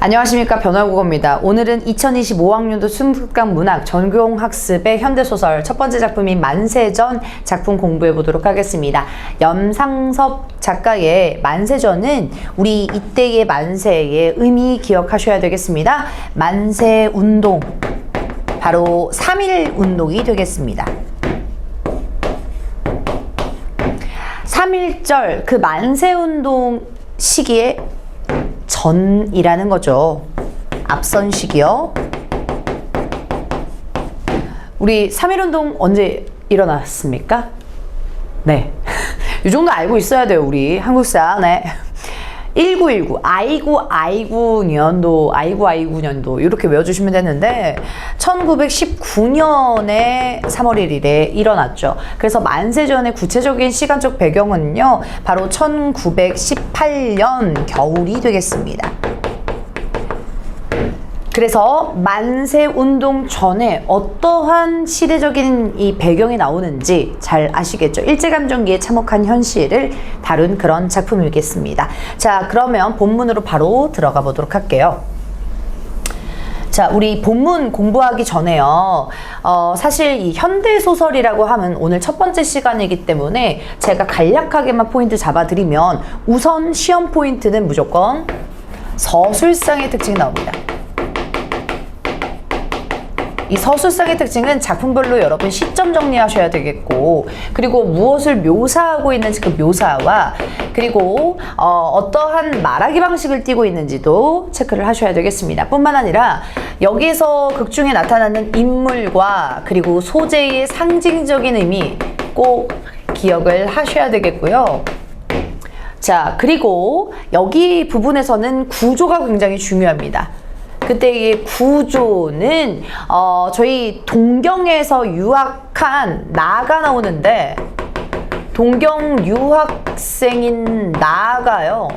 안녕하십니까, 변화국어입니다. 오늘은 2025학년도 순국강 문학 전공학습의 현대소설 첫 번째 작품인 만세전 작품 공부해 보도록 하겠습니다. 염상섭 작가의 만세전은 우리 이때의 만세의 의미 기억하셔야 되겠습니다. 만세운동, 바로 3.1운동이 되겠습니다. 3.1절, 그 만세운동 시기에 전이라는 거죠. 앞선 시기요. 우리 3.1운동 언제 일어났습니까? 네. 이 정도 알고 있어야 돼요, 우리 한국사. 네. 1919, 아이고 년도 이렇게 외워주시면 되는데 1919년에 3월 1일에 일어났죠. 그래서 만세전의 구체적인 시간적 배경은요, 바로 1918년 겨울이 되겠습니다. 그래서 만세운동 전에 어떠한 시대적인 이 배경이 나오는지 잘 아시겠죠? 일제감정기에 참혹한 현실을 다룬 그런 작품이겠습니다. 자, 그러면 본문으로 바로 들어가 보도록 할게요. 자, 우리 본문 공부하기 전에요. 사실 이 현대소설이라고 하면 오늘 첫 번째 시간이기 때문에 제가 간략하게만 포인트 잡아드리면 우선 시험 포인트는 무조건 서술상의 특징이 나옵니다. 이 서술상의 특징은 작품별로 여러분 시점 정리하셔야 되겠고, 그리고 무엇을 묘사하고 있는지 그 묘사와, 그리고 어떠한 말하기 방식을 띠고 있는지도 체크를 하셔야 되겠습니다. 뿐만 아니라 여기에서 극 중에 나타나는 인물과 그리고 소재의 상징적인 의미 꼭 기억을 하셔야 되겠고요. 자, 그리고 여기 부분에서는 구조가 굉장히 중요합니다. 그때의 구조는 저희 동경에서 유학한 나가 나오는데, 동경 유학생인 나가요,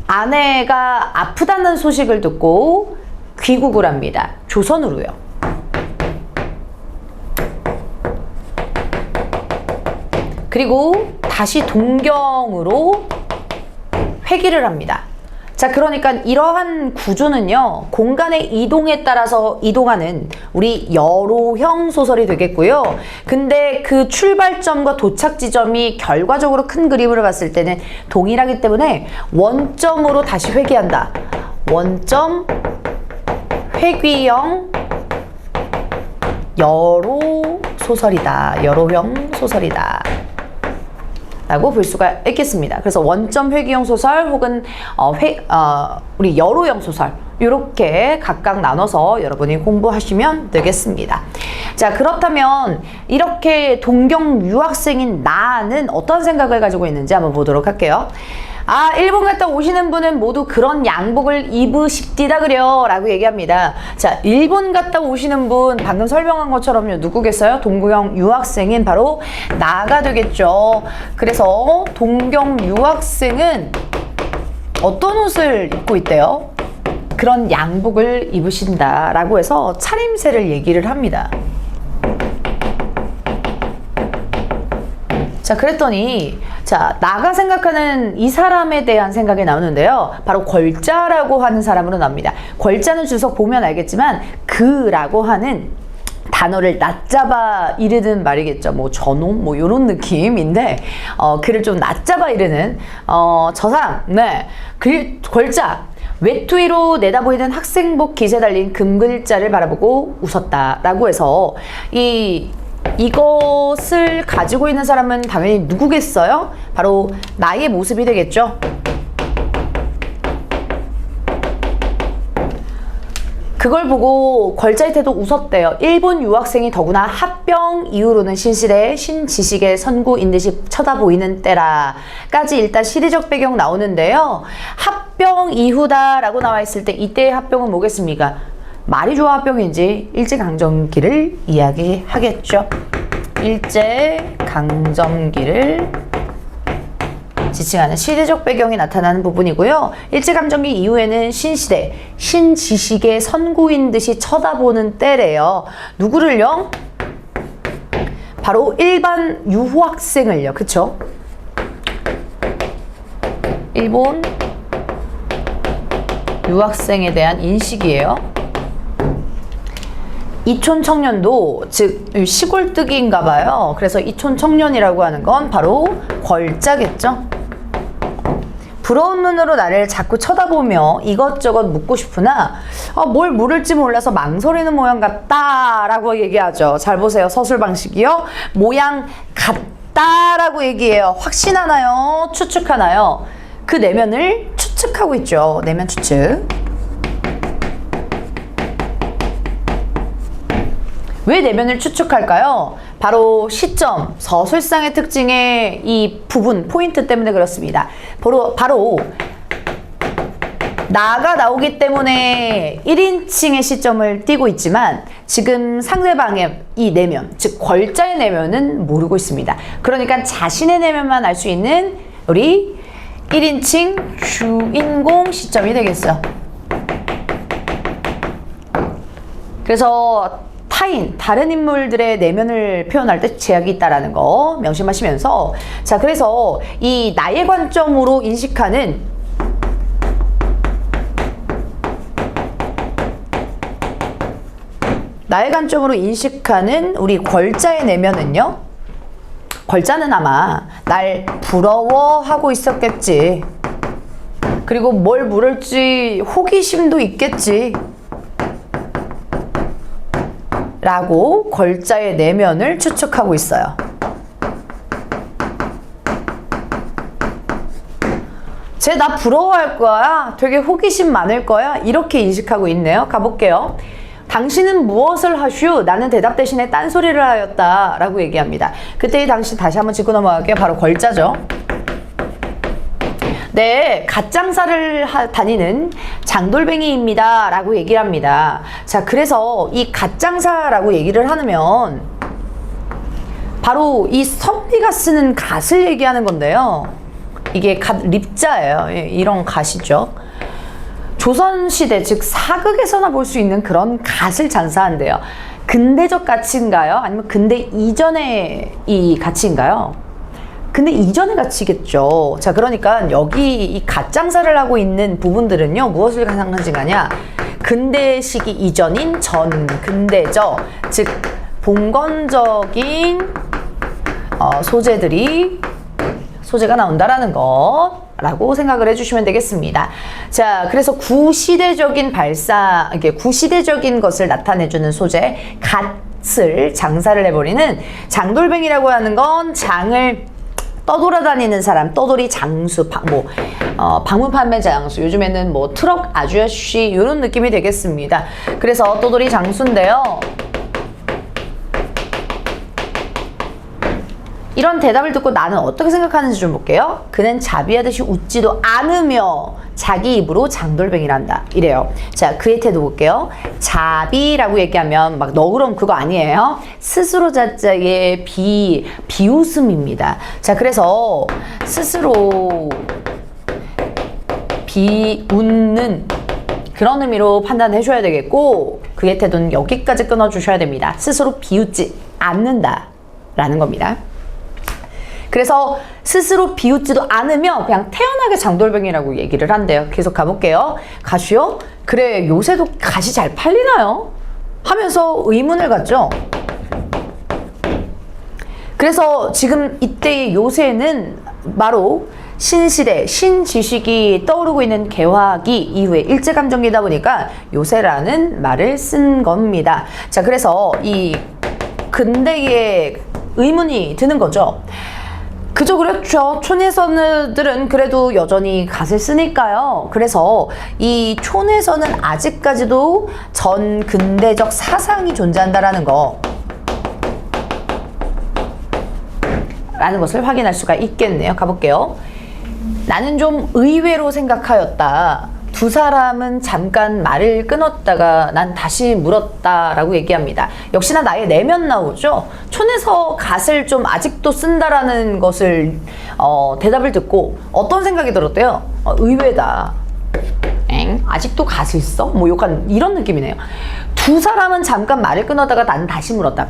아내가 아프다는 소식을 듣고 귀국을 합니다. 조선으로요. 그리고 다시 동경으로 회귀를 합니다. 자, 그러니까 이러한 구조는요, 공간의 이동에 따라서 이동하는 우리 여로형 소설이 되겠고요. 근데 그 출발점과 도착 지점이 결과적으로 큰 그림으로 봤을 때는 동일하기 때문에 원점으로 다시 회귀한다. 원점 회귀형 여로 소설이다. 여로형 소설이다. 라고 볼 수가 있겠습니다. 그래서 원점 회귀형 소설 혹은 우리 여로형 소설, 이렇게 각각 나눠서 여러분이 공부하시면 되겠습니다. 자, 그렇다면 이렇게 동경 유학생인 나는 어떤 생각을 가지고 있는지 한번 보도록 할게요. 일본 갔다 오시는 분은 모두 그런 양복을 입으십디다 그려 라고 얘기합니다. 자, 일본 갔다 오시는 분 방금 설명한 것처럼요, 누구겠어요? 동경 유학생인 바로 나가 되겠죠. 그래서 동경 유학생은 어떤 옷을 입고 있대요? 그런 양복을 입으신다 라고 해서 차림새를 얘기를 합니다. 자, 그랬더니 자, 나가 생각하는 이 사람에 대한 생각이 나오는데요. 바로 걸자라고 하는 사람으로 나옵니다. 걸자는 주석 보면 알겠지만 그라고 하는 단어를 낮잡아 이르는 말이겠죠. 뭐 저놈 뭐 이런 느낌인데 그를 좀 낮잡아 이르는 저상, 네, 걸자. 외투 위로 내다보이는 학생복 기세 달린 금글자를 바라보고 웃었다라고 해서 이것을 가지고 있는 사람은 당연히 누구겠어요? 바로 나의 모습이 되겠죠. 그걸 보고 걸자의 태도 웃었대요. 일본 유학생이 더구나 합병 이후로는 신실에 신지식의 선구인 듯이 쳐다보이는 때라까지 일단 시대적 배경 나오는데요. 합병 이후다라고 나와 있을 때 이때의 합병은 뭐겠습니까? 말이 좋아 합병인지 일제강점기를 이야기하겠죠. 일제강점기를 지칭하는 시대적 배경이 나타나는 부분이고요. 일제감정기 이후에는 신시대, 신지식의 선구인 듯이 쳐다보는 때래요. 누구를요? 바로 일반 유학생을요. 그쵸? 일본 유학생에 대한 인식이에요. 이촌 청년도 즉 시골뜨기인가 봐요. 그래서 이촌 청년이라고 하는 건 바로 걸자겠죠. 부러운 눈으로 나를 자꾸 쳐다보며 이것저것 묻고 싶으나 뭘 물을지 몰라서 망설이는 모양 같다 라고 얘기하죠. 잘 보세요. 서술 방식이요. 모양 같다 라고 얘기해요. 확신하나요? 추측하나요? 그 내면을 추측하고 있죠. 내면 추측. 왜 내면을 추측할까요? 바로 시점, 서술상의 특징의 이 부분, 포인트 때문에 그렇습니다. 바로 나가 나오기 때문에 1인칭의 시점을 띄고 있지만 지금 상대방의 이 내면, 즉 걸자의 내면은 모르고 있습니다. 그러니까 자신의 내면만 알 수 있는 우리 1인칭 주인공 시점이 되겠어. 그래서 다른 인물들의 내면을 표현할 때 제약이 있다라는 거 명심하시면서, 자, 그래서 이 나의 관점으로 인식하는 우리 걸자의 내면은요, 걸자는 아마 날 부러워하고 있었겠지. 그리고 뭘 물을지 호기심도 있겠지. 라고 걸자의 내면을 추측하고 있어요. 쟤 나 부러워할 거야. 되게 호기심 많을 거야. 이렇게 인식하고 있네요. 가볼게요. 당신은 무엇을 하슈? 나는 대답 대신에 딴소리를 하였다. 라고 얘기합니다. 그때의 당신 다시 한번 짚고 넘어갈게요. 바로 걸자죠. 네, 갓장사를 다니는 장돌뱅이입니다. 라고 얘기를 합니다. 자, 그래서 이 갓장사라고 얘기를 하면 바로 이 선비가 쓰는 갓을 얘기하는 건데요. 이게 립자예요. 이런 갓이죠. 조선시대, 즉 사극에서나 볼 수 있는 그런 갓을 장사한대요. 근대적 가치인가요? 아니면 근대 이전의 이 가치인가요? 근데 이전의 가치겠죠. 자, 그러니까 여기 이 갓장사를 하고 있는 부분들은요, 무엇을 상징하냐? 근대 시기 이전인 전근대죠. 즉 봉건적인 소재가 나온다라는 거라고 생각을 해주시면 되겠습니다. 자, 그래서 구시대적인 구시대적인 것을 나타내주는 소재, 갓을 장사를 해버리는 장돌뱅이라고 하는 건 장을 떠돌아다니는 사람, 떠돌이 장수, 방문 판매 장수, 요즘에는 뭐 트럭 아저씨 이런 느낌이 되겠습니다. 그래서 떠돌이 장수인데요. 이런 대답을 듣고 나는 어떻게 생각하는지 좀 볼게요. 그는 자비하듯이 웃지도 않으며 자기 입으로 장돌뱅이란다. 이래요. 자, 그의 태도 볼게요. 자비라고 얘기하면 막 너그러움 그거 아니에요. 스스로 자자의 비웃음입니다. 자, 그래서 스스로 비웃는 그런 의미로 판단해 줘야 되겠고, 그의 태도는 여기까지 끊어주셔야 됩니다. 스스로 비웃지 않는다 라는 겁니다. 그래서 스스로 비웃지도 않으며 그냥 태연하게 장돌뱅이라고 얘기를 한대요. 계속 가볼게요. 가슈요? 그래, 요새도 갓이 잘 팔리나요? 하면서 의문을 갖죠. 그래서 지금 이때의 요새는 바로 신시대, 신지식이 떠오르고 있는 개화기 이후에 일제감정기다 보니까 요새라는 말을 쓴 겁니다. 자, 그래서 이 근대의 의문이 드는 거죠. 그죠, 그렇죠. 촌에서들은 그래도 여전히 갓을 쓰니까요. 그래서 이 촌에서는 아직까지도 전근대적 사상이 존재한다라는 라는 것을 확인할 수가 있겠네요. 가볼게요. 나는 좀 의외로 생각하였다. 두 사람은 잠깐 말을 끊었다가 난 다시 물었다라고 얘기합니다. 역시나 나의 내면 나오죠. 촌에서 갓을 좀 아직도 쓴다라는 것을 대답을 듣고 어떤 생각이 들었대요? 의외다. 아직도 갓을 써? 뭐 약간 이런 느낌이네요. 두 사람은 잠깐 말을 끊었다가 난 다시 물었다.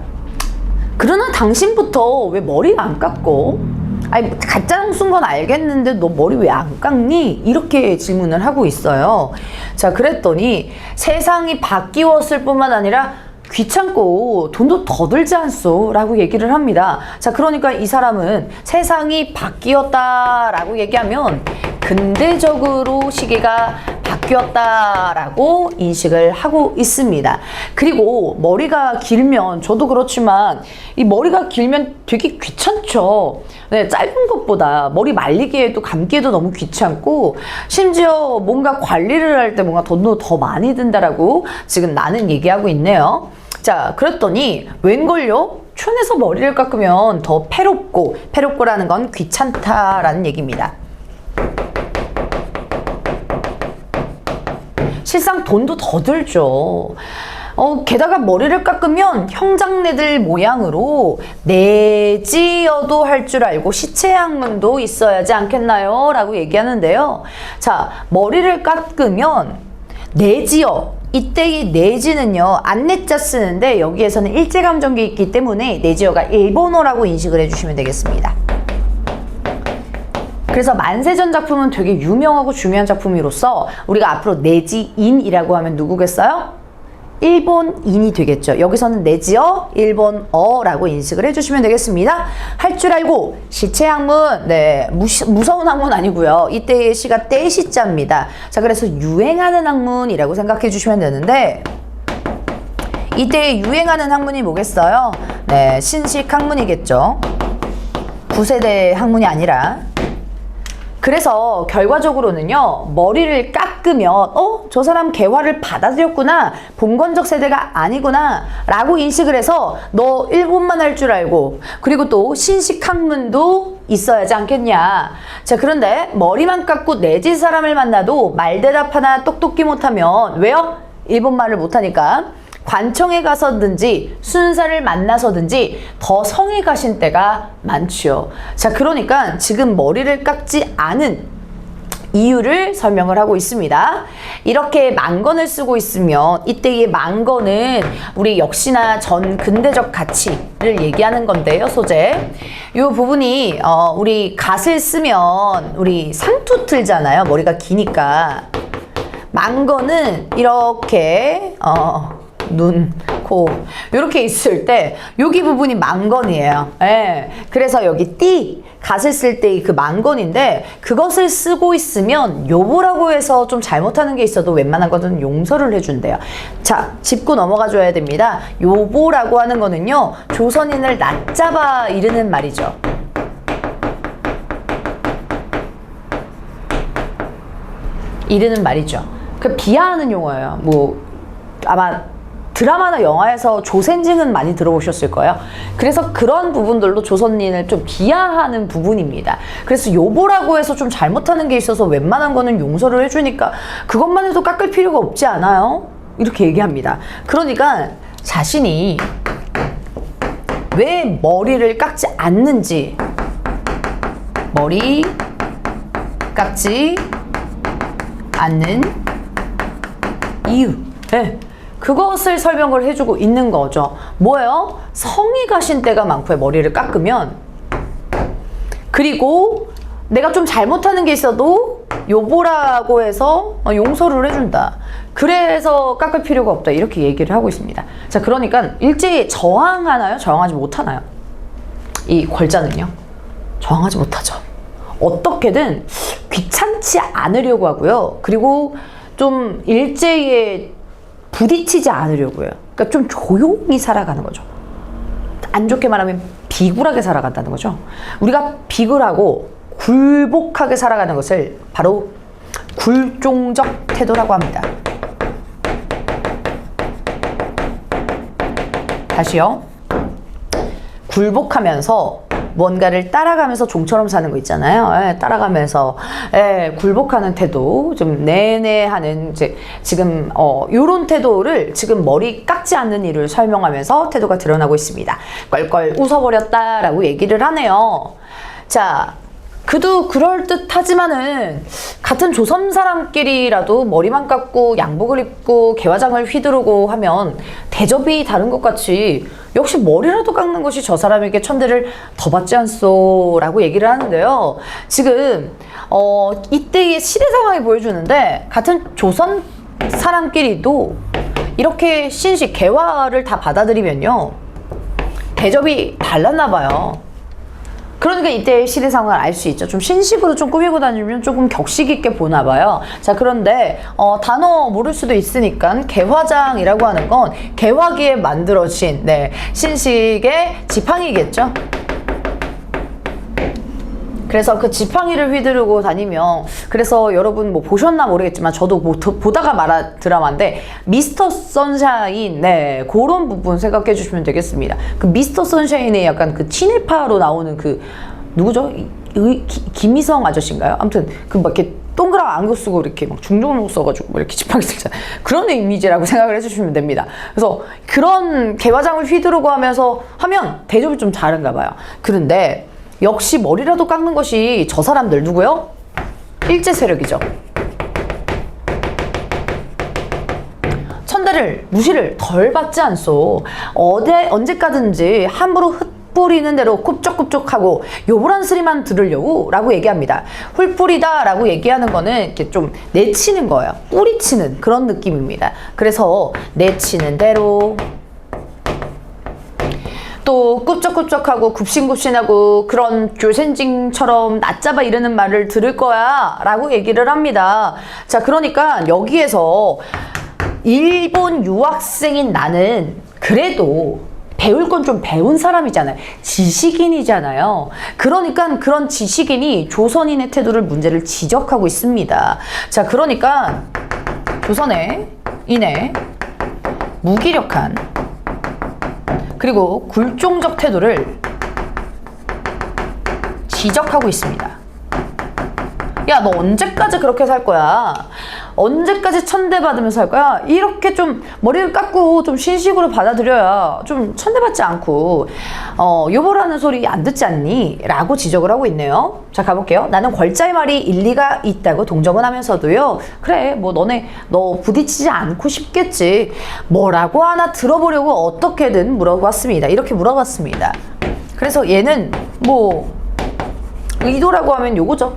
그러나 당신부터 왜 머리를 안 깎고 아니 가짜장 쓴 건 알겠는데 너 머리 왜 안 깎니? 이렇게 질문을 하고 있어요. 자, 그랬더니 세상이 바뀌었을 뿐만 아니라 귀찮고 돈도 더 들지 않소? 라고 얘기를 합니다. 자, 그러니까 이 사람은 세상이 바뀌었다라고 얘기하면 근대적으로 시계가 바뀌었다라고 인식을 하고 있습니다. 그리고 머리가 길면, 저도 그렇지만 이 머리가 길면 되게 귀찮죠. 네, 짧은 것보다 머리 말리기에도 감기에도 너무 귀찮고, 심지어 뭔가 관리를 할 때 뭔가 돈도 더 많이 든다라고 지금 나는 얘기하고 있네요. 자, 그랬더니 웬걸요? 촌에서 머리를 깎으면 더 패롭고라는 건 귀찮다라는 얘기입니다. 실상 돈도 더 들죠. 게다가 머리를 깎으면 형장내들 모양으로 내지어도 할 줄 알고 시체양문도 있어야지 않겠나요? 라고 얘기하는데요. 자, 머리를 깎으면 내지어, 이때의 내지는요, 안내자 쓰는데 여기에서는 일제감정기 있기 때문에 내지어가 일본어라고 인식을 해주시면 되겠습니다. 그래서 만세전 작품은 되게 유명하고 중요한 작품으로서 우리가 앞으로 내지인이라고 하면 누구겠어요? 일본인이 되겠죠. 여기서는 내지어, 일본어라고 인식을 해주시면 되겠습니다. 할 줄 알고 시체학문, 네, 무서운 학문 아니고요. 이때의 시가 떼시자입니다. 자, 그래서 유행하는 학문이라고 생각해 주시면 되는데, 이때 유행하는 학문이 뭐겠어요? 네, 신식 학문이겠죠. 9세대 학문이 아니라. 그래서 결과적으로는요, 머리를 깎으면 저 사람 개화를 받아들였구나, 봉건적 세대가 아니구나 라고 인식을 해서 너 일본만 할 줄 알고, 그리고 또 신식 학문도 있어야지 않겠냐. 자, 그런데 머리만 깎고 내지 사람을 만나도 말대답 하나 똑똑히 못하면, 왜요? 일본말을 못하니까 관청에 가서든지 순사를 만나서든지 더 성에 가신 때가 많지요. 자, 그러니까 지금 머리를 깎지 않은 이유를 설명을 하고 있습니다. 이렇게 만건을 쓰고 있으면 이때의 만건은 우리 역시나 전 근대적 가치를 얘기하는 건데요, 소재. 이 부분이 우리 갓을 쓰면 우리 상투 틀잖아요, 머리가 기니까. 만건은 이렇게 눈, 코 이렇게 있을 때 여기 부분이 만건이에요. 예. 그래서 여기 띠, 갓을 쓸 때 그 만건인데, 그것을 쓰고 있으면 요보라고 해서 좀 잘못하는 게 있어도 웬만한 것은 용서를 해준대요. 자, 짚고 넘어가 줘야 됩니다. 요보라고 하는 거는요, 조선인을 낮잡아 이르는 말이죠. 이르는 말이죠. 그 비하하는 용어예요. 뭐 아마 드라마나 영화에서 조센징은 많이 들어보셨을 거예요. 그래서 그런 부분들도 조선인을 좀 비하하는 부분입니다. 그래서 요보라고 해서 좀 잘못하는 게 있어서 웬만한 거는 용서를 해주니까 그것만 해도 깎을 필요가 없지 않아요? 이렇게 얘기합니다. 그러니까 자신이 왜 머리를 깎지 않는지, 머리 깎지 않는 이유, 네. 그것을 설명을 해주고 있는 거죠. 뭐예요? 성이 가신 때가 많고요, 머리를 깎으면. 그리고 내가 좀 잘못하는 게 있어도 요보라고 해서 용서를 해준다. 그래서 깎을 필요가 없다. 이렇게 얘기를 하고 있습니다. 자, 그러니까 일제히 저항하나요? 저항하지 못하나요? 이 궐자는요? 저항하지 못하죠. 어떻게든 귀찮지 않으려고 하고요. 그리고 좀 일제에 부딪히지 않으려고요. 그러니까 좀 조용히 살아가는 거죠. 안 좋게 말하면 비굴하게 살아간다는 거죠. 우리가 비굴하고 굴복하게 살아가는 것을 바로 굴종적 태도라고 합니다. 다시요. 굴복하면서 뭔가를 따라가면서 종처럼 사는 거 있잖아요. 따라가면서 굴복하는 태도, 좀 내내하는, 지금 요런 태도를 지금 머리 깎지 않는 이유를 설명하면서 태도가 드러나고 있습니다. 껄껄 웃어버렸다라고 얘기를 하네요. 자, 그도 그럴듯하지만은 같은 조선 사람끼리라도 머리만 감고 양복을 입고 개화장을 휘두르고 하면 대접이 다른 것 같이 역시 머리라도 깎는 것이 저 사람에게 천대를 더 받지 않소 라고 얘기를 하는데요. 지금 이때의 시대 상황이 보여주는데 같은 조선 사람끼리도 이렇게 신식 개화를 다 받아들이면요 대접이 달랐나 봐요. 그러니까 이때의 시대 상황을 알 수 있죠. 좀 신식으로 좀 꾸미고 다니면 조금 격식 있게 보나 봐요. 자, 그런데 단어 모를 수도 있으니까 개화장이라고 하는 건 개화기에 만들어진 신식의 지팡이겠죠. 그래서 그 지팡이를 휘두르고 다니면, 그래서 여러분 뭐 보셨나 모르겠지만 저도 뭐 보다가 말한 드라마인데 미스터 선샤인, 그런 부분 생각해 주시면 되겠습니다. 그 미스터 선샤인의 약간 그 친일파로 나오는 그 누구죠? 김희성 아저씨인가요? 아무튼 그 막 이렇게 동그란 안경 쓰고 이렇게 막 중정목 써가지고 이렇게 지팡이 쓰잖아요. 그런 이미지라고 생각을 해주시면 됩니다. 그래서 그런 개화장을 휘두르고 하면서 하면 대접이 좀 다른가 봐요. 그런데 역시 머리라도 깎는 것이 저 사람들 누구요? 일제 세력이죠. 천대를 무시를 덜 받지 않소. 언제까든지 함부로 흩뿌리는 대로 굽적굽적하고 요란한 소리만 들으려고 라고 얘기합니다. 훌뿌리다 라고 얘기하는 거는 이렇게 좀 내치는 거예요. 뿌리치는 그런 느낌입니다. 그래서 내치는 대로 또 꿉적꿉적하고 굽신굽신하고 그런 교센징처럼 낮잡아 이르는 말을 들을 거야 라고 얘기를 합니다. 자, 그러니까 여기에서 일본 유학생인 나는 그래도 배울 건 좀 배운 사람이잖아요. 지식인이잖아요. 그러니까 그런 지식인이 조선인의 태도를 문제를 지적하고 있습니다. 자, 그러니까 조선의 인의 무기력한 그리고 굴종적 태도를 지적하고 있습니다. 야, 너 언제까지 그렇게 살 거야? 언제까지 천대받으면서 살 거야? 이렇게 좀 머리를 깎고 좀 신식으로 받아들여야 좀 천대받지 않고 요보라는 소리 안 듣지 않니? 라고 지적을 하고 있네요. 자, 가볼게요. 나는 걸자의 말이 일리가 있다고 동정은 하면서도요. 그래, 뭐 너 부딪히지 않고 싶겠지. 뭐라고 하나 들어보려고 어떻게든 물어봤습니다. 이렇게 물어봤습니다. 그래서 얘는 뭐 의도라고 하면 요거죠.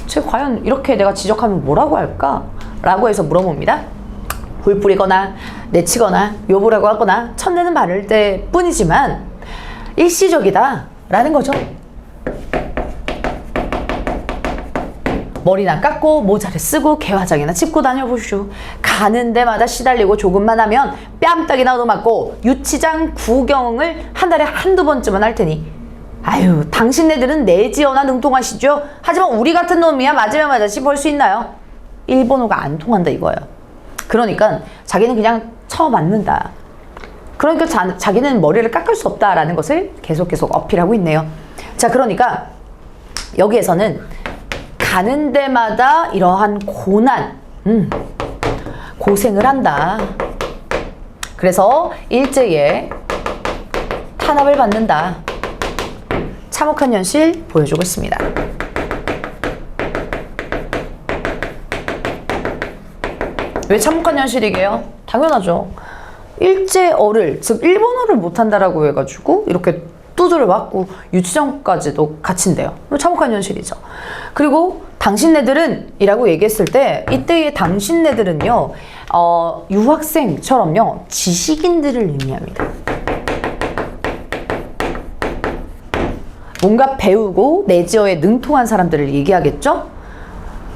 쟤 과연 이렇게 내가 지적하면 뭐라고 할까? 라고 해서 물어봅니다. 훌뿌리거나 내치거나 요보라고 하거나 천대는 바를 때 뿐이지만 일시적이다 라는 거죠. 머리나 깎고 모자를 쓰고 개화장이나 짚고 다녀보시오. 가는 데마다 시달리고 조금만 하면 뺨딱이나 얻어맞고 유치장 구경을 한 달에 한두 번쯤은 할 테니 아유, 당신네들은 내지어나 능통하시죠? 하지만 우리 같은 놈이야 맞으면 맞았지 벌 수 있나요? 일본어가 안 통한다 이거예요. 그러니까 자기는 그냥 쳐맞는다. 그러니까 자기는 머리를 깎을 수 없다라는 것을 계속 어필하고 있네요. 자, 그러니까 여기에서는 가는 데마다 이러한 고난, 고생을 한다. 그래서 일제에 탄압을 받는다. 참혹한 현실 보여주고 있습니다. 왜 참혹한 현실이게요? 당연하죠. 일제어를, 즉 일본어를 못한다라고 해가지고 이렇게 두드려 맞고 유치장까지도 갇힌대요. 참혹한 현실이죠. 그리고 당신네들은 이라고 얘기했을 때 이때의 당신네들은요 유학생처럼요 지식인들을 의미합니다. 뭔가 배우고 내지어에 능통한 사람들을 얘기하겠죠?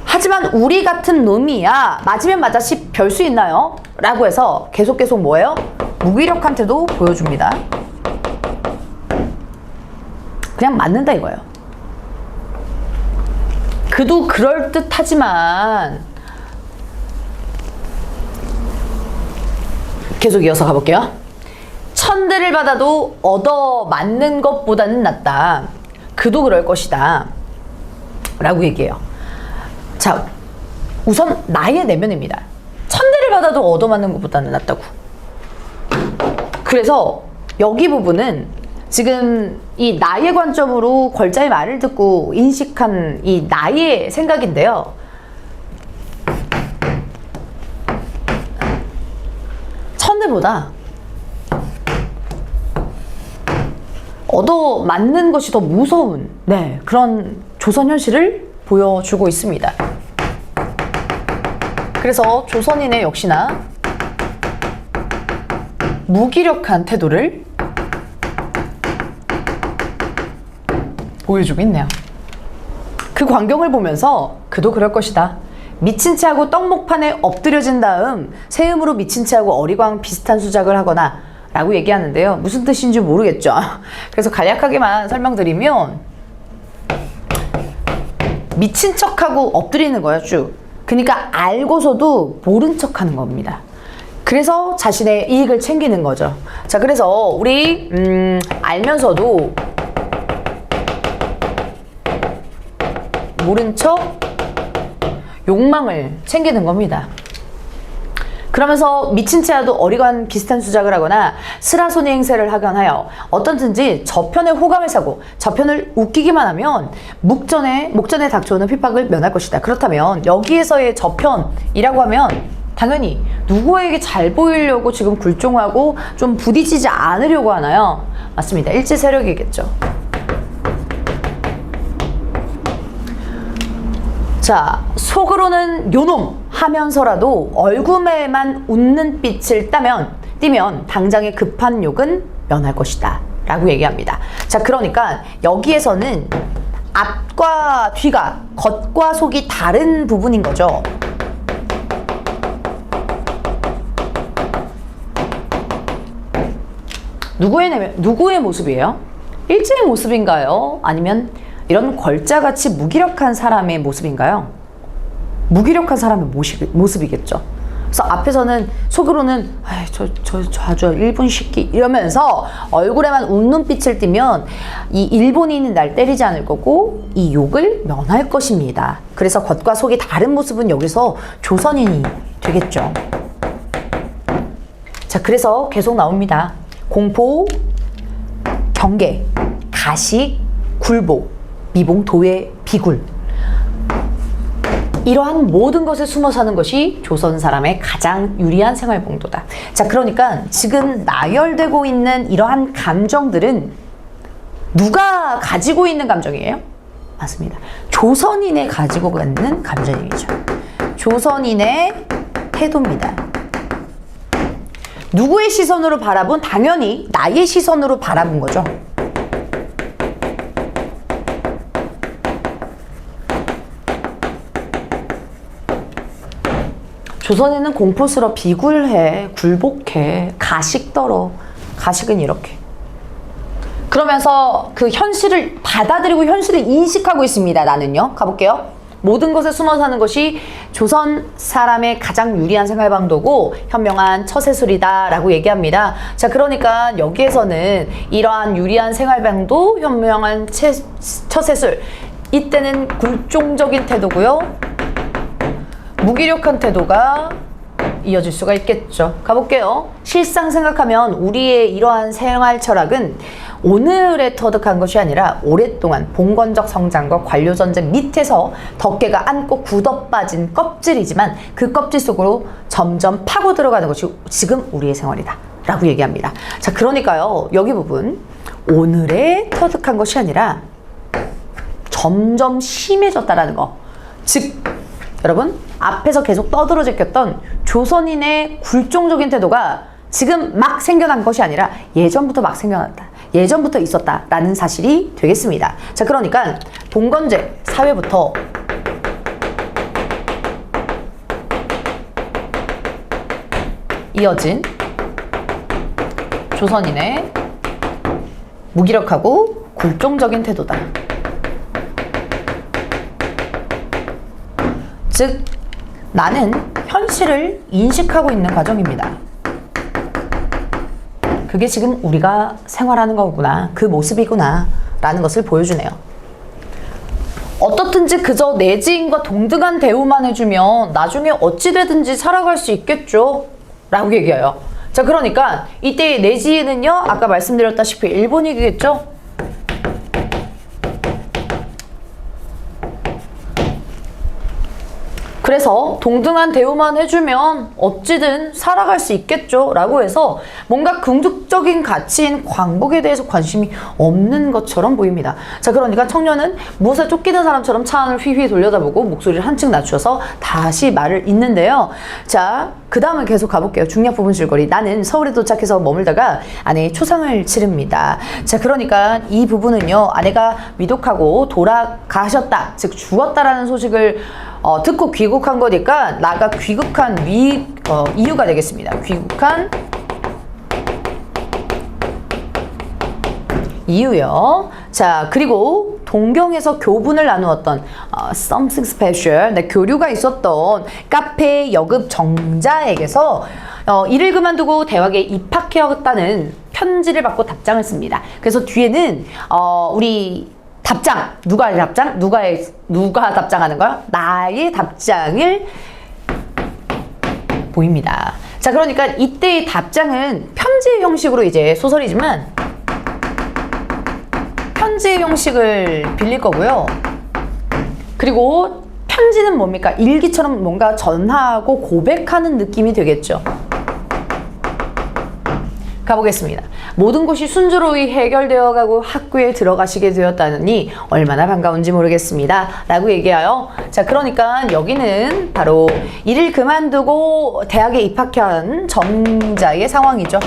하지만 우리 같은 놈이야 맞으면 맞았지 별 수 있나요? 라고 해서 계속 뭐예요? 무기력한 태도 보여줍니다. 그냥 맞는다 이거예요. 그도 그럴듯하지만 계속 이어서 가볼게요. 천대를 받아도 얻어 맞는 것보다는 낫다. 그도 그럴 것이다. 라고 얘기해요. 자, 우선 나의 내면입니다. 천대를 받아도 얻어 맞는 것보다는 낫다고. 그래서 여기 부분은 지금 이 나의 관점으로 걸자의 말을 듣고 인식한 이 나의 생각인데요. 천대보다 얻어맞는 것이 더 무서운 그런 조선 현실을 보여주고 있습니다. 그래서 조선인의 역시나 무기력한 태도를 보여주고 있네요. 그 광경을 보면서 그도 그럴 것이다. 미친 채하고 떡목판에 엎드려진 다음 세음으로 미친 채하고 어리광 비슷한 수작을 하거나 라고 얘기하는데요. 무슨 뜻인지 모르겠죠. 그래서 간략하게만 설명드리면 미친 척하고 엎드리는 거예요. 쭉. 그러니까 알고서도 모른 척하는 겁니다. 그래서 자신의 이익을 챙기는 거죠. 자, 그래서 우리 알면서도 모른 척 욕망을 챙기는 겁니다. 그러면서 미친 채와도 어리광 비슷한 수작을 하거나 스라소니 행세를 하건 하여 어떻든지 저편에 호감을 사고 저편을 웃기기만 하면 목전에 닥쳐오는 핍박을 면할 것이다. 그렇다면 여기에서의 저편이라고 하면 당연히 누구에게 잘 보이려고 지금 굴종하고 좀 부딪히지 않으려고 하나요? 맞습니다. 일제 세력이겠죠. 자, 속으로는 요놈 하면서라도 얼굴에만 웃는 빛을 띠면 당장의 급한 욕은 면할 것이다 라고 얘기합니다. 자, 그러니까 여기에서는 앞과 뒤가 겉과 속이 다른 부분인 거죠. 누구의 모습이에요? 일제의 모습인가요? 아니면 이런 걸자같이 무기력한 사람의 모습인가요? 무기력한 사람의 모습이겠죠. 그래서 앞에서는 속으로는 저 일본 새끼 이러면서 얼굴에만 웃는 빛을 띠면 이 일본인이 날 때리지 않을 거고 이 욕을 면할 것입니다. 그래서 겉과 속이 다른 모습은 여기서 조선인이 되겠죠. 자, 그래서 계속 나옵니다. 공포, 경계, 가식, 굴복, 미봉, 도회, 비굴. 이러한 모든 것에 숨어 사는 것이 조선 사람의 가장 유리한 생활봉도다. 자, 그러니까 지금 나열되고 있는 이러한 감정들은 누가 가지고 있는 감정이에요? 맞습니다. 조선인의 가지고 있는 감정이죠. 조선인의 태도입니다. 누구의 시선으로 바라본? 당연히 나의 시선으로 바라본 거죠. 조선인은 공포스러 비굴해, 굴복해, 가식떨어. 가식은 이렇게. 그러면서 그 현실을 받아들이고 현실을 인식하고 있습니다. 나는요. 가볼게요. 모든 것에 숨어 사는 것이 조선 사람의 가장 유리한 생활방도고 현명한 처세술이다 라고 얘기합니다. 자, 그러니까 여기에서는 이러한 유리한 생활방도 현명한 처세술, 이때는 굴종적인 태도고요. 무기력한 태도가 이어질 수가 있겠죠. 가볼게요. 실상 생각하면 우리의 이러한 생활 철학은 오늘에 터득한 것이 아니라 오랫동안 봉건적 성장과 관료전쟁 밑에서 덕계가 안고 굳어빠진 껍질이지만 그 껍질 속으로 점점 파고 들어가는 것이 지금 우리의 생활이다 라고 얘기합니다. 자, 그러니까요. 여기 부분 오늘에 터득한 것이 아니라 점점 심해졌다라는 거. 즉 여러분, 앞에서 계속 떠들어 제꼈던 조선인의 굴종적인 태도가 지금 막 생겨난 것이 아니라 예전부터 막 생겨났다. 예전부터 있었다라는 사실이 되겠습니다. 자, 그러니까 봉건제 사회부터 이어진 조선인의 무기력하고 굴종적인 태도다. 즉, 나는 현실을 인식하고 있는 과정입니다. 그게 지금 우리가 생활하는 거구나, 그 모습이구나 라는 것을 보여주네요. 어떻든지 그저 내 지인과 동등한 대우만 해주면 나중에 어찌되든지 살아갈 수 있겠죠 라고 얘기해요. 자, 그러니까 이때 내지는요, 아까 말씀드렸다시피 일본이겠죠? 그래서 동등한 대우만 해주면 어찌든 살아갈 수 있겠죠 라고 해서 뭔가 궁극적인 가치인 광복에 대해서 관심이 없는 것처럼 보입니다. 자, 그러니까 청년은 무엇에 쫓기는 사람처럼 차 안을 휘휘 돌려다보고 목소리를 한층 낮춰서 다시 말을 잇는데요. 자, 그 다음은 계속 가볼게요. 중략 부분 줄거리. 나는 서울에 도착해서 머물다가 아내의 초상을 치릅니다. 자, 그러니까 이 부분은요, 아내가 위독하고 돌아가셨다, 즉 죽었다라는 소식을 듣고 귀국한 거니까 나가 귀국한 이유가 되겠습니다. 귀국한 이유요. 자, 그리고 동경에서 교분을 나누었던 something special, 네, 교류가 있었던 카페 여급 정자에게서 일을 그만두고 대학에 입학해야겠다는 편지를 받고 답장을 씁니다. 그래서 뒤에는 우리 답장, 누가 답장? 누가 답장하는 거야? 나의 답장을 보입니다. 자, 그러니까 이때의 답장은 편지의 형식으로 이제 소설이지만 편지의 형식을 빌릴 거고요. 그리고 편지는 뭡니까? 일기처럼 뭔가 전하고 고백하는 느낌이 되겠죠. 가보겠습니다. 모든 것이 순조로이 해결되어 가고 학교에 들어가시게 되었다니 얼마나 반가운지 모르겠습니다 라고 얘기해요. 자, 그러니까 여기는 바로 일을 그만두고 대학에 입학한 정자의 상황이죠.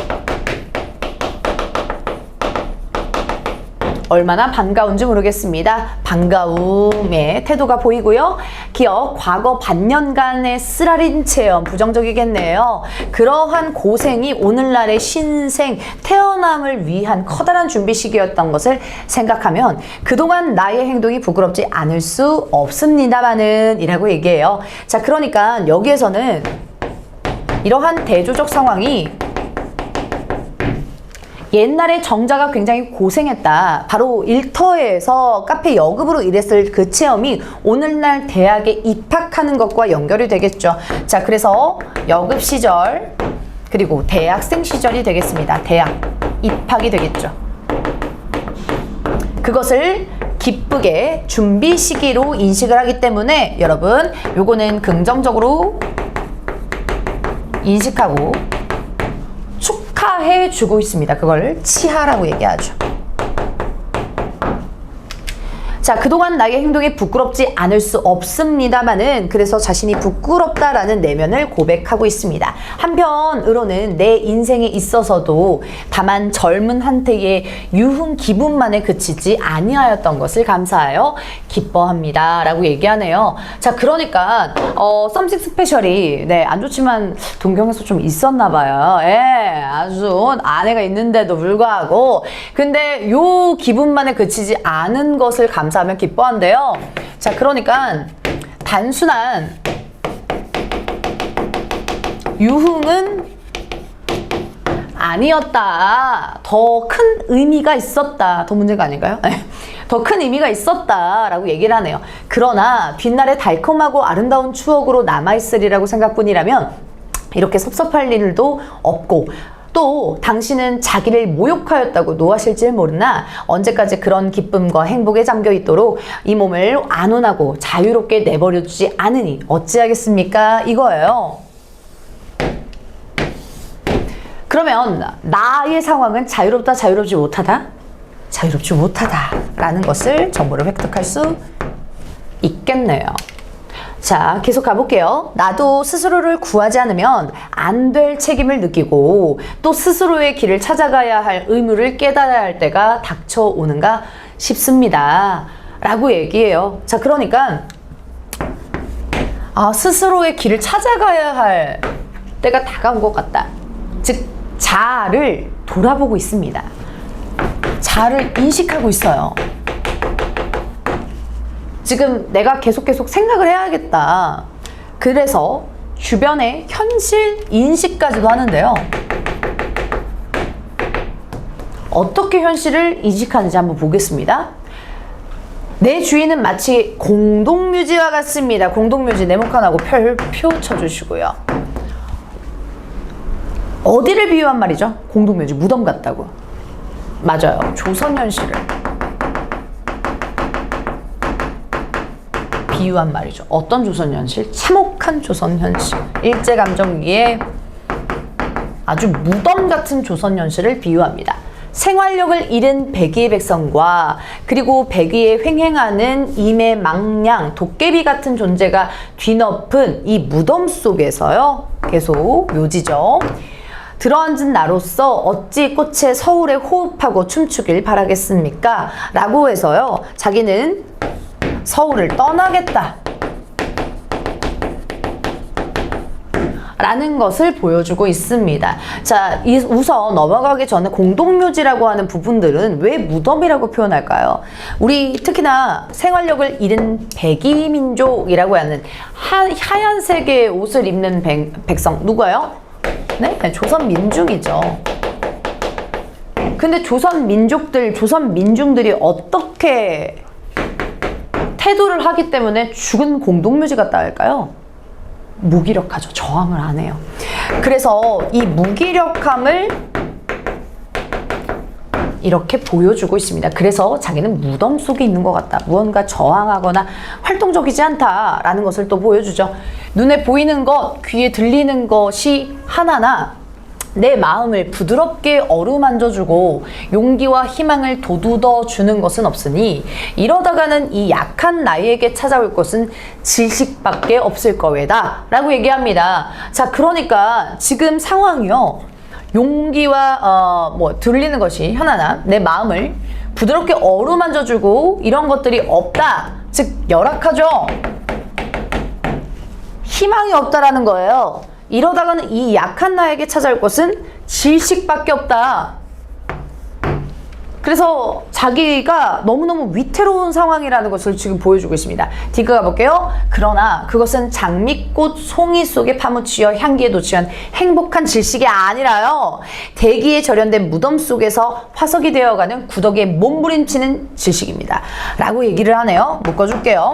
얼마나 반가운지 모르겠습니다. 반가움의 태도가 보이고요. 기억, 과거 반년간의 쓰라린 체험, 부정적이겠네요. 그러한 고생이 오늘날의 신생, 태어남을 위한 커다란 준비 시기였던 것을 생각하면 그동안 나의 행동이 부끄럽지 않을 수 없습니다만은 이라고 얘기해요. 자, 그러니까 여기에서는 이러한 대조적 상황이 옛날에 정자가 굉장히 고생했다. 바로 일터에서 카페 여급으로 일했을 그 체험이 오늘날 대학에 입학하는 것과 연결이 되겠죠. 자, 그래서 여급 시절 그리고 대학생 시절이 되겠습니다. 대학 입학이 되겠죠. 그것을 기쁘게 준비 시기로 인식을 하기 때문에 여러분, 요거는 긍정적으로 인식하고 축하해주고 있습니다. 그걸 치하라고 얘기하죠. 자, 그동안 나의 행동이 부끄럽지 않을 수 없습니다만은 그래서 자신이 부끄럽다라는 내면을 고백하고 있습니다. 한편으로는 내 인생에 있어서도 다만 젊은 한때의 유흥 기분만에 그치지 아니하였던 것을 감사하여 기뻐합니다 라고 얘기하네요. 자, 그러니까 썸씽 스페셜이 네, 안 좋지만 동경에서 좀 있었나 봐요. 예, 아주 아내가 있는데도 불구하고 근데 요 기분만에 그치지 않은 것을 감사하면 기뻐한대요. 자, 그러니까 단순한 유흥은 아니었다. 더 큰 의미가 있었다. 더 문제가 아닌가요? 더 큰 의미가 있었다라고 얘기를 하네요. 그러나 뒷날에 달콤하고 아름다운 추억으로 남아있으리라고 생각뿐이라면 이렇게 섭섭할 일도 없고 또 당신은 자기를 모욕하였다고 노하실지 모르나 언제까지 그런 기쁨과 행복에 잠겨 있도록 이 몸을 안온하고 자유롭게 내버려두지 않으니 어찌하겠습니까? 이거예요. 그러면 나의 상황은 자유롭다, 자유롭지 못하다? 자유롭지 못하다 라는 것을 정보를 획득할 수 있겠네요. 자, 계속 가볼게요. 나도 스스로를 구하지 않으면 안 될 책임을 느끼고 또 스스로의 길을 찾아가야 할 의무를 깨달아야 할 때가 닥쳐오는가 싶습니다 라고 얘기해요. 자, 그러니까 스스로의 길을 찾아가야 할 때가 다가온 것 같다. 즉, 자아를 돌아보고 있습니다. 자아를 인식하고 있어요. 지금 내가 계속 생각을 해야겠다. 그래서 주변의 현실 인식까지도 하는데요. 어떻게 현실을 인식하는지 한번 보겠습니다. 내 주위는 마치 공동묘지와 같습니다. 공동묘지 네모칸하고 별표 쳐주시고요. 어디를 비유한 말이죠? 공동묘지, 무덤 같다고. 맞아요. 조선현실을 비유한 말이죠. 어떤 조선현실? 참혹한 조선현실. 일제감정기에 아주 무덤 같은 조선현실을 비유합니다. 생활력을 잃은 백의의 백성과 그리고 백의에 횡행하는 임의 망냥, 도깨비 같은 존재가 뒤덮은 이 무덤 속에서요. 계속 묘지죠. 들어앉은 나로서 어찌 꽃에 서울에 호흡하고 춤추길 바라겠습니까? 라고 해서요. 자기는 서울을 떠나겠다 라는 것을 보여주고 있습니다. 자, 우선 넘어가기 전에 공동묘지라고 하는 부분들은 왜 무덤이라고 표현할까요? 우리 특히나 생활력을 잃은 백이민족이라고 하는 하얀색의 옷을 입는 백성 누구예요? 네, 조선 민중이죠. 근데 조선 민중들이 어떻게 태도를 하기 때문에 죽은 공동묘지 같다 할까요? 무기력하죠. 저항을 안 해요. 그래서 이 무기력함을 이렇게 보여주고 있습니다. 그래서 자기는 무덤 속에 있는 것 같다. 무언가 저항하거나 활동적이지 않다라는 것을 또 보여주죠. 눈에 보이는 것, 귀에 들리는 것이 하나나 내 마음을 부드럽게 어루만져주고 용기와 희망을 돋우어주는 것은 없으니 이러다가는 이 약한 나에게 찾아올 것은 질식밖에 없을 거외다 라고 얘기합니다. 자, 그러니까 지금 상황이요. 용기와 들리는 것이 하나나 내 마음을 부드럽게 어루만져주고 이런 것들이 없다. 즉 열악하죠. 희망이 없다라는 거예요. 이러다가는 이 약한 나에게 찾아올 것은 질식밖에 없다. 그래서 자기가 너무너무 위태로운 상황이라는 것을 지금 보여주고 있습니다. 뒤가 가볼게요. 그러나 그것은 장미꽃 송이 속에 파묻히어 향기에 도취한 행복한 질식이 아니라요. 대기에 절연된 무덤 속에서 화석이 되어가는 구더기에 몸부림치는 질식입니다. 라고 얘기를 하네요. 묶어줄게요.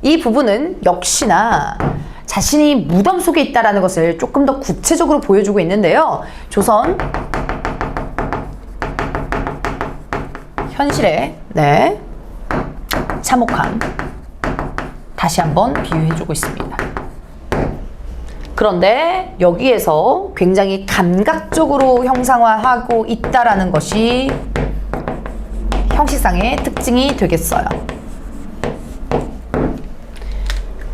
이 부분은 역시나 자신이 무덤 속에 있다는 것을 조금 더 구체적으로 보여주고 있는데요. 조선 현실의 참혹함 다시 한번 비유해주고 있습니다. 그런데 여기에서 굉장히 감각적으로 형상화하고 있다라는 것이 형식상의 특징이 되겠어요.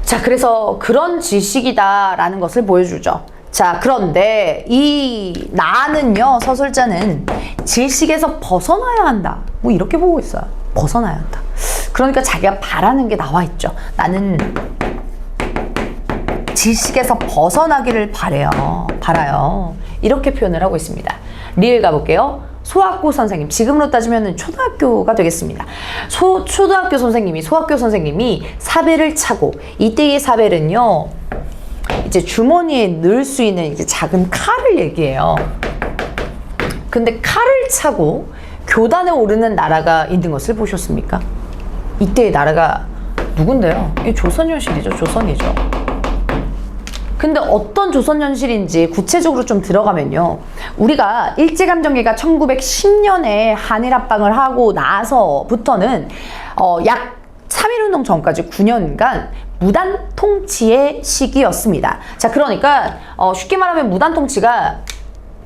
자, 그래서 그런 지식이다라는 것을 보여주죠. 자, 그런데 이 나는요, 서술자는 질식에서 벗어나야 한다. 뭐 이렇게 보고 있어요. 벗어나야 한다. 그러니까 자기가 바라는 게 나와 있죠. 나는 질식에서 벗어나기를 바라요. 이렇게 표현을 하고 있습니다. 리을 가볼게요. 소학고 선생님, 지금으로 따지면 초등학교가 되겠습니다. 초등학교 선생님이, 소학교 선생님이 사배를 차고, 이때의 사배는요, 이제 주머니에 넣을 수 있는 이제 작은 칼을 얘기해요. 근데 칼을 차고 교단에 오르는 나라가 있는 것을 보셨습니까? 이때의 나라가 누군데요? 이 조선현실이죠. 조선이죠. 근데 어떤 조선현실인지 구체적으로 좀 들어가면요. 우리가 일제감정기가 1910년에 한일합방을 하고 나서부터는 약 3.1운동 전까지 9년간 무단 통치의 시기였습니다. 자, 그러니까 쉽게 말하면 무단 통치가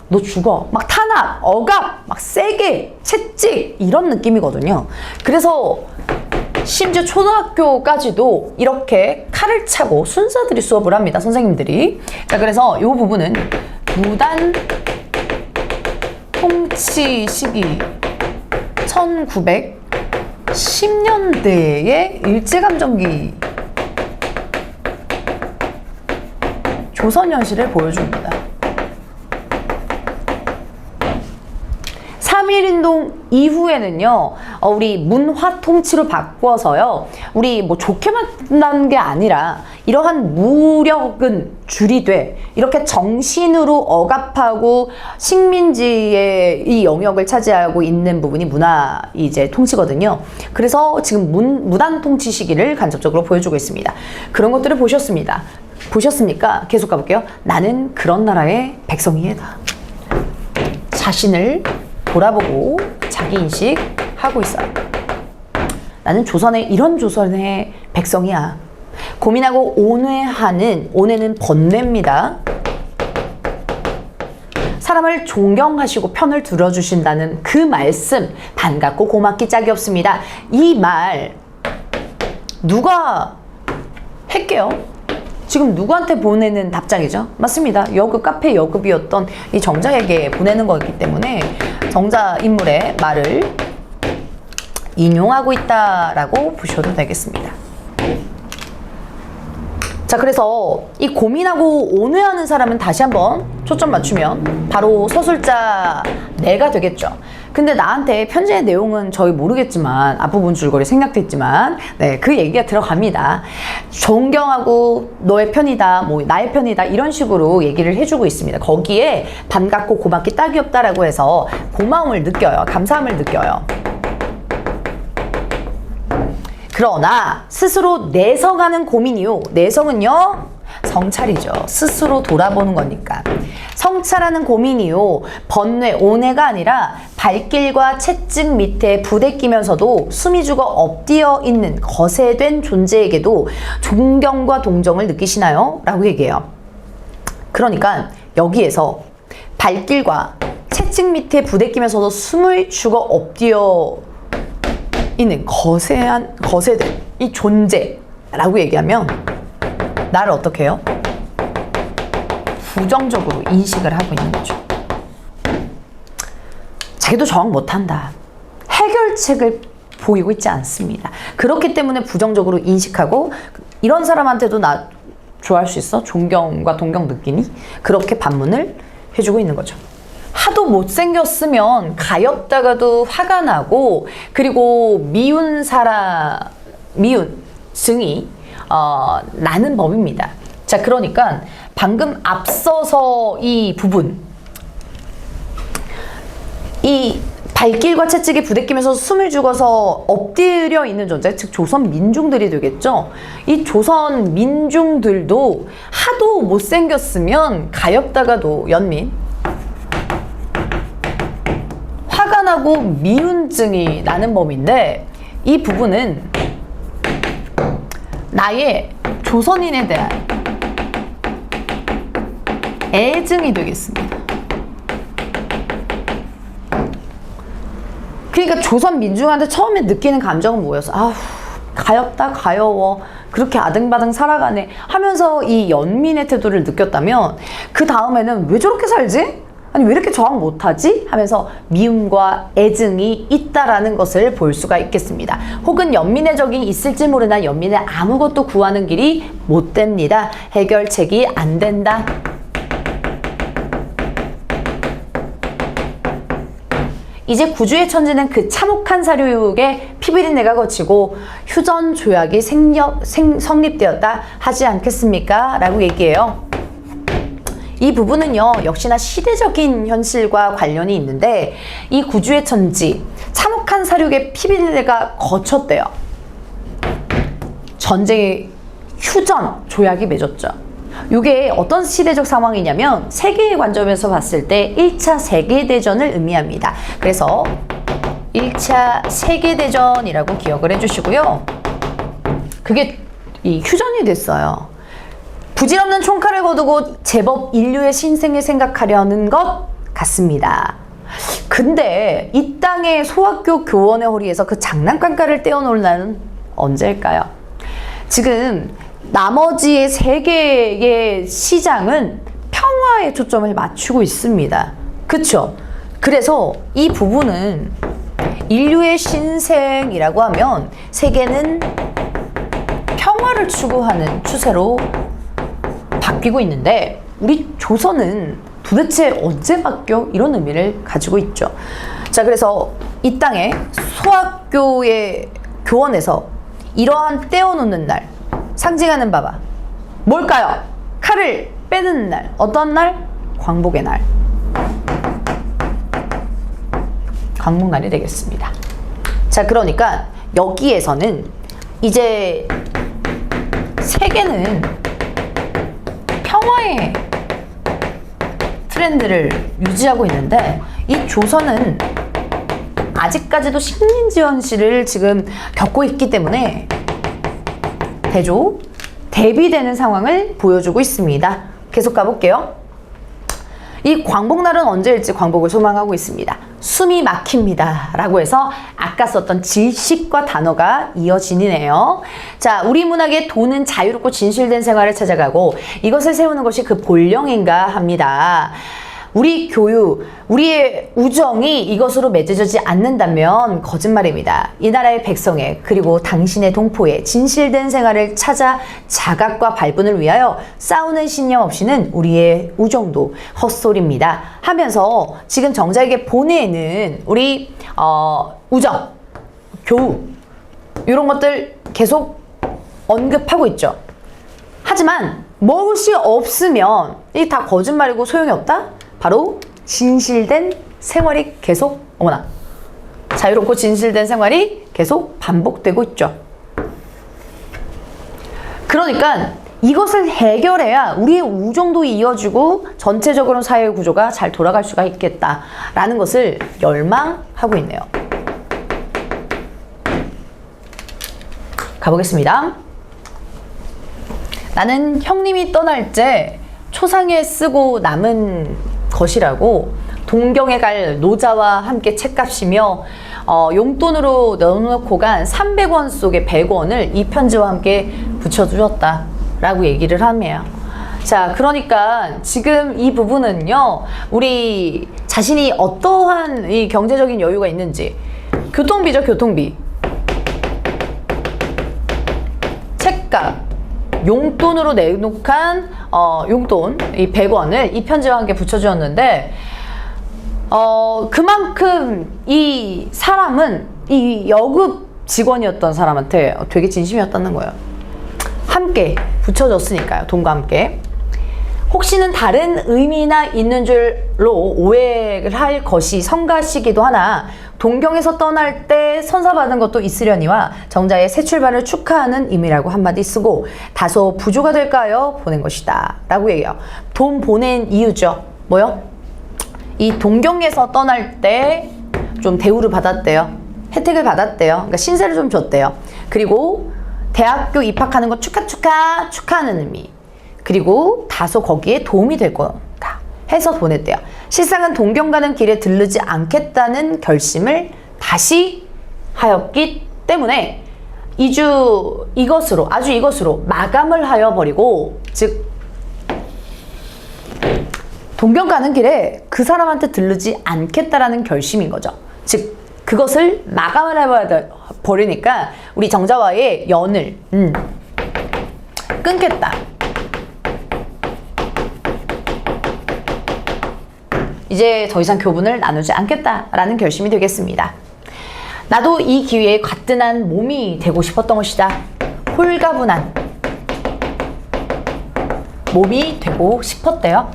너 죽어, 막 탄압, 억압, 막 세게, 채찍 이런 느낌이거든요. 그래서 심지어 초등학교까지도 이렇게 칼을 차고 순사들이 수업을 합니다. 선생님들이. 자, 그래서 이 부분은 무단 통치 시기 1910년대의 일제감정기 조선현실을 보여줍니다. 삼일운동 이후에는요, 우리 문화 통치로 바꿔서요, 우리 뭐 좋게 만난 게 아니라 이러한 무력은 줄이되 이렇게 정신으로 억압하고 식민지의 이 영역을 차지하고 있는 부분이 문화 이제 통치거든요. 그래서 지금 무단 통치 시기를 간접적으로 보여주고 있습니다. 그런 것들을 보셨습니까? 계속 가볼게요. 나는 그런 나라의 백성이다. 자신을 돌아보고 자기 인식하고 있어요. 나는 이런 조선의 백성이야. 고민하고 온회는 번뇌입니다. 사람을 존경하시고 편을 들어주신다는 그 말씀, 반갑고 고맙기 짝이 없습니다. 이 말 누가 할게요? 지금 누구한테 보내는 답장이죠? 맞습니다. 카페 여급이었던 이 정자에게 보내는 거기 때문에 정자 인물의 말을 인용하고 있다라고 보셔도 되겠습니다. 자, 그래서 이 고민하고 온회하는 사람은 다시 한번 초점 맞추면 바로 서술자 내가 되겠죠. 근데 나한테 편지의 내용은 저희 모르겠지만 앞부분 줄거리 생략됐지만 그 얘기가 들어갑니다. 존경하고 너의 편이다, 뭐 나의 편이다 이런 식으로 얘기를 해주고 있습니다. 거기에 반갑고 고맙기 딱이 없다라고 해서 고마움을 느껴요. 감사함을 느껴요. 그러나 스스로 내성하는 고민이요. 내성은요, 성찰이죠. 스스로 돌아보는 거니까. 성찰하는 고민이요. 번뇌, 온회가 아니라 발길과 채찍 밑에 부대끼면서도 숨이 죽어 엎드려 있는 거세된 존재에게도 존경과 동정을 느끼시나요? 라고 얘기해요. 그러니까 여기에서 발길과 채찍 밑에 부대끼면서도 숨을 죽어 엎드려 있는 거세된 이 존재라고 얘기하면 나를 어떻게 해요? 부정적으로 인식을 하고 있는 거죠. 자기도 저항 못한다. 해결책을 보이고 있지 않습니다. 그렇기 때문에 부정적으로 인식하고 이런 사람한테도 나 좋아할 수 있어? 존경과 동경 느끼니? 그렇게 반문을 해주고 있는 거죠. 하도 못생겼으면 가엾다가도 화가 나고 그리고 미운 증이 나는 법입니다. 자, 그러니까 방금 앞서서 이 부분, 이 발길과 채찍에 부대끼면서 숨을 죽어서 엎드려 있는 존재, 즉 조선 민중들이 되겠죠. 이 조선 민중들도 하도 못생겼으면 가엾다가도 화가 나고 미운증이 나는 법인데, 이 부분은 나의 조선인에 대한 애증이 되겠습니다. 그러니까 조선 민중한테 처음에 느끼는 감정은 뭐였어? 아우, 가엾다, 가여워, 그렇게 아등바등 살아가네 하면서 이 연민의 태도를 느꼈다면, 그 다음에는 왜 저렇게 살지? 아니, 왜 이렇게 저항 못하지? 하면서 미움과 애증이 있다라는 것을 볼 수가 있겠습니다. 혹은 연민의 적이 있을지 모르나 연민의 아무것도 구하는 길이 못 됩니다. 해결책이 안 된다. 이제 구주의 천지는 그 참혹한 사료육에 피비린내가 거치고 휴전 조약이 성립되었다 하지 않겠습니까? 라고 얘기해요. 이 부분은요, 역시나 시대적인 현실과 관련이 있는데, 이 구주의 천지, 참혹한 사륙에 피비린내가 거쳤대요. 전쟁의 휴전 조약이 맺었죠. 이게 어떤 시대적 상황이냐면 세계의 관점에서 봤을 때 1차 세계대전을 의미합니다. 그래서 1차 세계대전이라고 기억을 해주시고요. 그게 이 휴전이 됐어요. 부질없는 총칼을 거두고 제법 인류의 신생을 생각하려는 것 같습니다. 근데 이 땅의 소학교 교원의 허리에서 그 장난감가를 떼어놓을 날은 언제일까요? 지금 나머지의 세계의 시장은 평화에 초점을 맞추고 있습니다. 그쵸? 그래서 이 부분은 인류의 신생이라고 하면 세계는 평화를 추구하는 추세로 바뀌고 있는데, 우리 조선은 도대체 언제 바뀌어? 이런 의미를 가지고 있죠. 자, 그래서 이 땅에 소학교의 교원에서 이러한 떼어놓는 날, 상징하는 바가 뭘까요? 칼을 빼는 날. 어떤 날? 광복의 날. 광복날이 되겠습니다. 자, 그러니까 여기에서는 이제 세계는 평화의 트렌드를 유지하고 있는데 이 조선은 아직까지도 식민지원 시를 지금 겪고 있기 때문에 대비되는 상황을 보여주고 있습니다. 계속 가볼게요. 이 광복날은 언제일지 광복을 소망하고 있습니다. 숨이 막힙니다 라고 해서 아까 썼던 질식과 단어가 이어지네요. 자, 우리 문학의 도는 자유롭고 진실된 생활을 찾아가고 이것을 세우는 것이 그 본령인가 합니다. 우리 교육, 우리의 우정이 이것으로 맺어지지 않는다면 거짓말입니다. 이 나라의 백성의 그리고 당신의 동포의 진실된 생활을 찾아 자각과 발분을 위하여 싸우는 신념 없이는 우리의 우정도 헛소리입니다. 하면서 지금 정자에게 보내는 우리 우정, 교육 이런 것들 계속 언급하고 있죠. 하지만 무엇이 없으면 이 다 거짓말이고 소용이 없다? 바로 진실된 생활이 계속 자유롭고 진실된 생활이 계속 반복되고 있죠. 그러니까 이것을 해결해야 우리의 우정도 이어지고 전체적으로 사회 구조가 잘 돌아갈 수가 있겠다라는 것을 열망하고 있네요. 가보겠습니다. 나는 형님이 떠날 때 초상에 쓰고 남은 것이라고 동경에 갈 노자와 함께 책값이며 용돈으로 넣어놓고 간 300원 속에 100원을 이 편지와 함께 붙여주었다 라고 얘기를 하네요. 자, 그러니까 지금 이 부분은요, 우리 자신이 어떠한 이 경제적인 여유가 있는지, 교통비죠, 교통비, 책값, 용돈으로 내놓은 용돈 이 100원을 이 편지와 함께 붙여주었는데 그만큼 이 사람은 이 여급 직원이었던 사람한테 되게 진심이었다는 거예요. 함께 붙여줬으니까요. 돈과 함께. 혹시는 다른 의미나 있는 줄로 오해를 할 것이 성가시기도 하나 동경에서 떠날 때 선사받은 것도 있으려니와 정자의 새 출발을 축하하는 의미라고 한마디 쓰고 다소 부조가 될까요? 보낸 것이다 라고 얘기해요. 돈 보낸 이유죠. 뭐요? 이 동경에서 떠날 때 좀 대우를 받았대요. 혜택을 받았대요. 그러니까 신세를 좀 줬대요. 그리고 대학교 입학하는 거 축하하는 의미. 그리고 다소 거기에 도움이 될 거다 해서 보냈대요. 실상은 동경 가는 길에 들르지 않겠다는 결심을 다시 하였기 때문에 이것으로 마감을 하여 버리고, 즉 동경 가는 길에 그 사람한테 들르지 않겠다라는 결심인 거죠. 즉 그것을 마감을 해버리니까 우리 정자와의 연을 끊겠다. 이제 더 이상 교분을 나누지 않겠다라는 결심이 되겠습니다. 나도 이 기회에 가뜩한 몸이 되고 싶었던 것이다. 홀가분한 몸이 되고 싶었대요.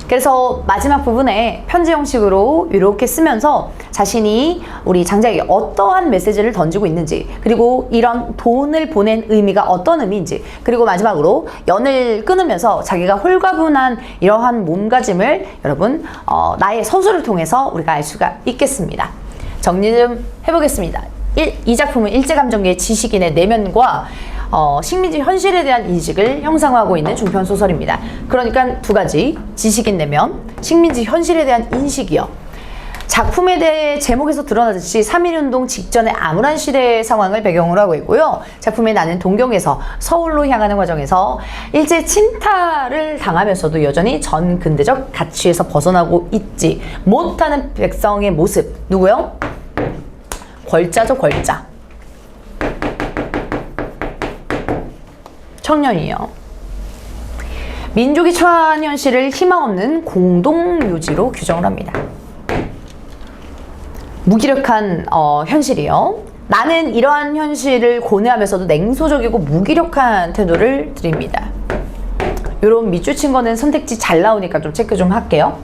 그래서 마지막 부분에 편지 형식으로 이렇게 쓰면서 자신이 우리 장자에게 어떠한 메시지를 던지고 있는지, 그리고 이런 돈을 보낸 의미가 어떤 의미인지, 그리고 마지막으로 연을 끊으면서 자기가 홀가분한 이러한 몸가짐을 여러분 나의 서술을 통해서 우리가 알 수가 있겠습니다. 정리 좀 해보겠습니다. 이 작품은 일제감정기의 지식인의 내면과 식민지 현실에 대한 인식을 형상화하고 있는 중편소설입니다. 그러니까 두 가지, 지식인 내면, 식민지 현실에 대한 인식이요. 작품에 대해 제목에서 드러나듯이 3.1운동 직전의 암울한 시대의 상황을 배경으로 하고 있고요. 작품에 나는 동경에서 서울로 향하는 과정에서 일제 침탈을 당하면서도 여전히 전근대적 가치에서 벗어나고 있지 못하는 백성의 모습. 누구요? 걸자죠, 걸자. 청년이요. 민족이 처한 현실을 희망 없는 공동묘지로 규정을 합니다. 무기력한 현실이요. 나는 이러한 현실을 고뇌하면서도 냉소적이고 무기력한 태도를 드립니다. 요런 밑줄 친 거는 선택지 잘 나오니까 좀 체크 좀 할게요.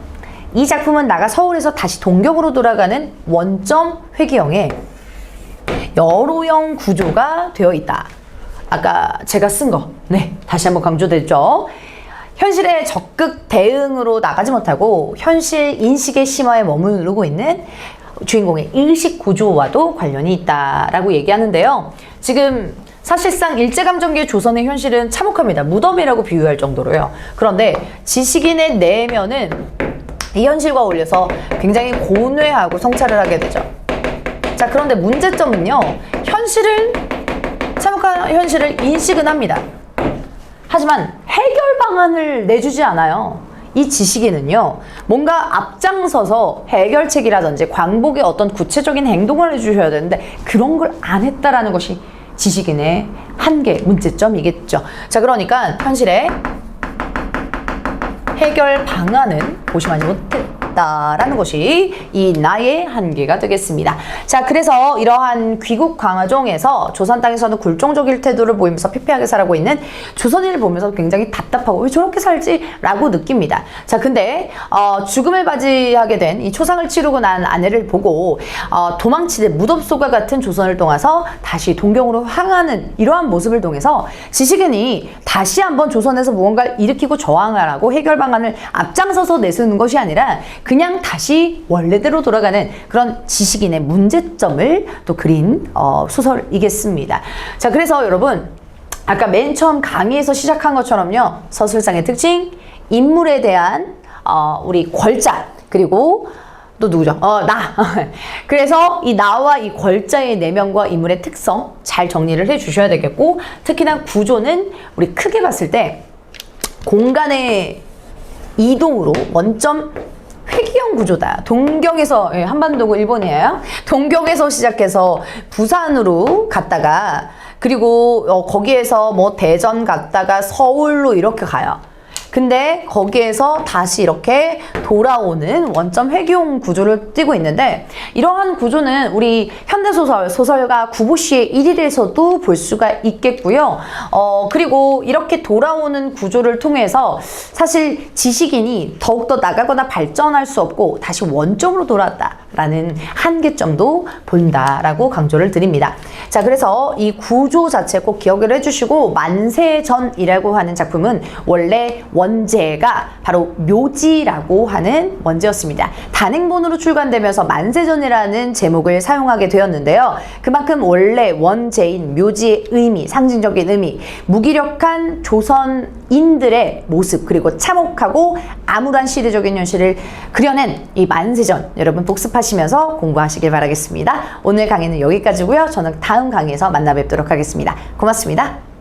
이 작품은 나가 서울에서 다시 동경으로 돌아가는 원점 회귀형의 여로형 구조가 되어 있다. 아까 제가 쓴 거, 네, 다시 한번 강조됐죠. 현실에 적극 대응으로 나가지 못하고 현실 인식의 심화에 머무르고 있는 주인공의 의식 구조와도 관련이 있다라고 얘기하는데요. 지금 사실상 일제감정기의 조선의 현실은 참혹합니다. 무덤이라고 비유할 정도로요. 그런데 지식인의 내면은 이 현실과 어울려서 굉장히 고뇌하고 성찰을 하게 되죠. 자, 그런데 문제점은요. 참혹한 현실을 인식은 합니다. 하지만 해결 방안을 내주지 않아요. 이 지식인은요. 뭔가 앞장서서 해결책이라든지 광복의 어떤 구체적인 행동을 해주셔야 되는데 그런 걸 안 했다라는 것이 지식인의 한계, 문제점이겠죠. 자, 그러니까 현실의 해결 방안은 고심하지 못했다라는 것이 이 나의 한계가 되겠습니다. 자, 그래서 이러한 귀국 광화종에서 조선 땅에서는 굴종적인 태도를 보이면서 피폐하게 살아가고 있는 조선인을 보면서 굉장히 답답하고 왜 저렇게 살지? 라고 느낍니다. 자, 근데 죽음을 맞이하게 된 이 초상을 치르고 난 아내를 보고 도망치듯 무덤속과 같은 조선을 통해서 다시 동경으로 향하는 이러한 모습을 통해서 지식인이 다시 한번 조선에서 무언가를 일으키고 저항하라고 해결 방안을 앞장서서 내세우는 것이 아니라 그냥 다시 원래대로 돌아가는 그런 지식인의 문제점을 또 그린 소설이겠습니다. 자, 그래서 여러분 아까 맨 처음 강의에서 시작한 것처럼요. 서술상의 특징, 인물에 대한 우리 걸자, 그리고 또 누구죠? 나. 그래서 이 나와 이 걸자의 내면과 인물의 특성 잘 정리를 해 주셔야 되겠고, 특히나 구조는 우리 크게 봤을 때 공간의 이동으로 원점 회귀형 구조다. 동경에서, 한반도고 일본이에요. 동경에서 시작해서 부산으로 갔다가, 그리고 거기에서 뭐 대전 갔다가 서울로 이렇게 가요. 근데 거기에서 다시 이렇게 돌아오는 원점 회귀형 구조를 띠고 있는데, 이러한 구조는 우리 현대소설, 소설가 구보시의 일일에서도 볼 수가 있겠고요. 그리고 이렇게 돌아오는 구조를 통해서 사실 지식인이 더욱더 나가거나 발전할 수 없고 다시 원점으로 돌아왔다라는 한계점도 본다라고 강조를 드립니다. 자, 그래서 이 구조 자체 꼭 기억을 해주시고, 만세전이라고 하는 작품은 원래 원제가 바로 묘지라고 하는 원제였습니다. 단행본으로 출간되면서 만세전이라는 제목을 사용하게 되었는데요. 그만큼 원래 원제인 묘지의 의미, 상징적인 의미, 무기력한 조선인들의 모습, 그리고 참혹하고 암울한 시대적인 현실을 그려낸 이 만세전, 여러분 복습하시면서 공부하시길 바라겠습니다. 오늘 강의는 여기까지고요. 저는 다음 강의에서 만나 뵙도록 하겠습니다. 고맙습니다.